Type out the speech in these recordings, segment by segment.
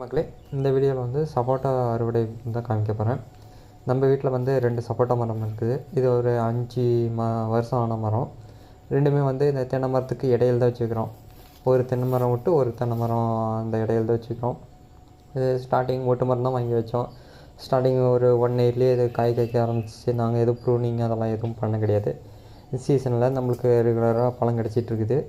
மக்களே, இந்த வீடியோவில் வந்து சப்போட்டா அறுவடை தான் காமிக்க போகிறேன். நம்ம வீட்டில் வந்து 2 சப்போட்டா மரம் இருக்குது. இது ஒரு 5 வருஷம் ஆன மரம். ரெண்டுமே வந்து இந்த தென்னை மரத்துக்கு இடையில தான் வச்சுக்கிறோம். ஒரு தென்னை மரம் விட்டு ஒரு தென்னை மரம் அந்த இடையில தான் வச்சுக்கிறோம். இது ஸ்டார்டிங் ஒட்டு மரம் தான் வாங்கி வச்சோம். ஸ்டார்டிங் ஒரு 1 இயர்லேயே இது காய் காய்க்க ஆரம்பிச்சிச்சு. நாங்கள் எதுவும் ப்ரூனிங் அதெல்லாம் எதுவும் பண்ண கிடையாது. சீசனில் நம்மளுக்கு ரெகுலராக பழம் கிடச்சிட்ருக்குது.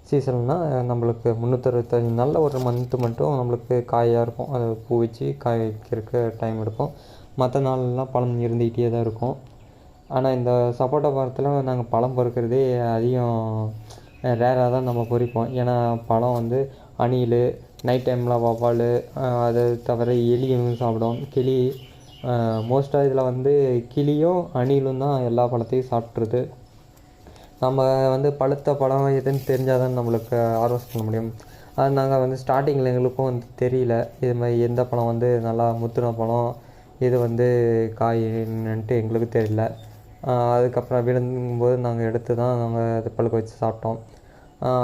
சீசன்னால் நம்மளுக்கு 365 நாளில் ஒரு மந்த்து மட்டும் நம்மளுக்கு காயாக இருக்கும். அது பூ வச்சு காய் வைக்கிறதுக்கு டைம் எடுக்கும். மற்ற நாள்லாம் பழம் இருந்துக்கிட்டே தான் இருக்கும். ஆனால் இந்த சப்போட்டா மரத்தில் நாங்கள் பழம் பொறுக்கிறதே அதிகம் ரேராக தான் நம்ம பொறிப்போம். ஏன்னா பழம் வந்து அணில், நைட் டைமில் வவ்வால், அதை தவிர எலியும் சாப்பிடும். கிளி மோஸ்ட்டாக இதில் வந்து கிளியும் அணிலும் தான் எல்லா பழத்தையும் சாப்பிட்ருது. நம்ம வந்து பழுத்த பழம் எதுன்னு தெரிஞ்சால் தான் நம்மளுக்கு ஹார்வெஸ்ட் பண்ண முடியும். அது நாங்கள் வந்து ஸ்டார்டிங்கில் எங்களுக்கும் வந்து தெரியல. இது மாதிரி எந்த பழம் வந்து நல்லா முத்தின பழம், இது வந்து காயின்னுட்டு எங்களுக்கு தெரியல. அதுக்கப்புறம் விழுங்கும்போது நாங்கள் எடுத்து தான் நாங்கள் அதை பழுக்க வச்சு சாப்பிட்டோம்.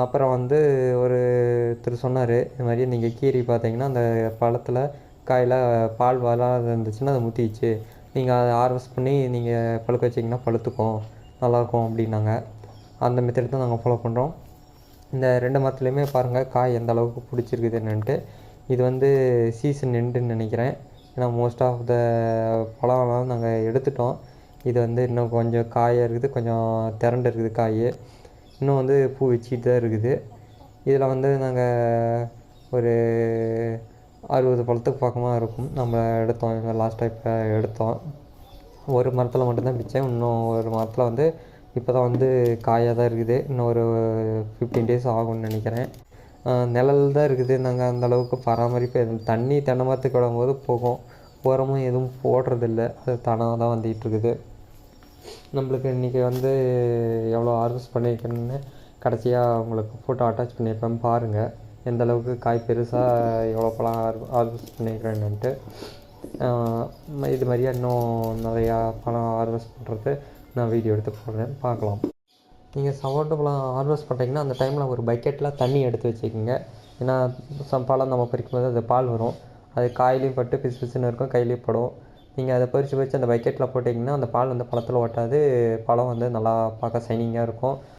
அப்புறம் வந்து ஒருத்தர் சொன்னார், இது மாதிரி நீங்கள் கீரி பார்த்தீங்கன்னா அந்த பழத்தில் காயில் பால் வராது இருந்துச்சுன்னா அது முத்திச்சு, நீங்கள் அதை ஹார்வெஸ்ட் பண்ணி நீங்கள் பழுக்க வச்சிங்கன்னா பழுத்துக்கும், நல்லாயிருக்கும் அப்படின்னாங்க. அந்த மெத்தட் தான் நாங்கள் ஃபாலோ பண்ணுறோம். இந்த 2 மரத்துலேயுமே பாருங்கள் காய் எந்த அளவுக்கு பிடிச்சிருக்குது என்னன்ட்டு. இது வந்து சீசன் எண்டுன்னு நினைக்கிறேன். ஏன்னா மோஸ்ட் ஆஃப் த பழம்லாம் நாங்கள் எடுத்துட்டோம். இது வந்து இன்னும் கொஞ்சம் காயாக இருக்குது, கொஞ்சம் திரண்டு இருக்குது காய். இன்னும் வந்து பூ வச்சுட்டு தான் இருக்குது. இதில் வந்து நாங்கள் ஒரு 60 பழத்துக்கு பக்கமாக இருக்கும். நம்ம எடுத்தோம் லாஸ்ட்டாக இப்போ எடுத்தோம். ஒரு மரத்தில் மட்டும்தான் பிச்சேன். இன்னும் ஒரு மரத்தில் வந்து இப்போ தான் வந்து காயாக தான் இருக்குது. இன்னும் ஒரு 15 days ஆகும்னு நினைக்கிறேன். நிழல் தான் இருக்குது. நாங்கள் அந்தளவுக்கு பராமரிப்பு எதுவும் தண்ணி தென்னை மரத்துக்கு விடும்போது போகும். உரமும் எதுவும் போடுறதில்ல. அது தானாக தான் வந்துகிட்ருக்குது. நம்மளுக்கு இன்றைக்கி வந்து எவ்வளோ ஹார்வெஸ்ட் பண்ணியிருக்கேன்னு கடைசியாக உங்களுக்கு ஃபோட்டோ அட்டாச் பண்ணியிருப்பேன், பாருங்கள். எந்தளவுக்கு காய் பெருசாக எவ்வளோ பழம் ஹார்வெஸ்ட் பண்ணியிருக்கிறேன்னுட்டு. இது மாதிரியா இன்னும் நிறையா பழம் ஹார்வெஸ்ட் பண்ணுறது நான் வீடியோ எடுத்து போடுறேன், பார்க்கலாம். நீங்கள் சப்போட்டா பழம் ஹார்வெஸ்ட் பண்ணுறீங்கன்னா அந்த டைமில் ஒரு பக்கெட்டில் தண்ணி எடுத்து வச்சுக்கோங்க. ஏன்னா பழம் நம்ம பறிக்கும்போது அது பால் வரும். அது காயிலையும் பட்டு பிசு பிசுன்னு இருக்கும், கையிலையும் படும். நீங்கள் அதை பறித்து அந்த பக்கெட்டில் போட்டிங்கன்னா அந்த பால் வந்து பழத்தில் ஒட்டாது. பழம் வந்து நல்லா பார்க்க ஷைனிங்காக இருக்கும்.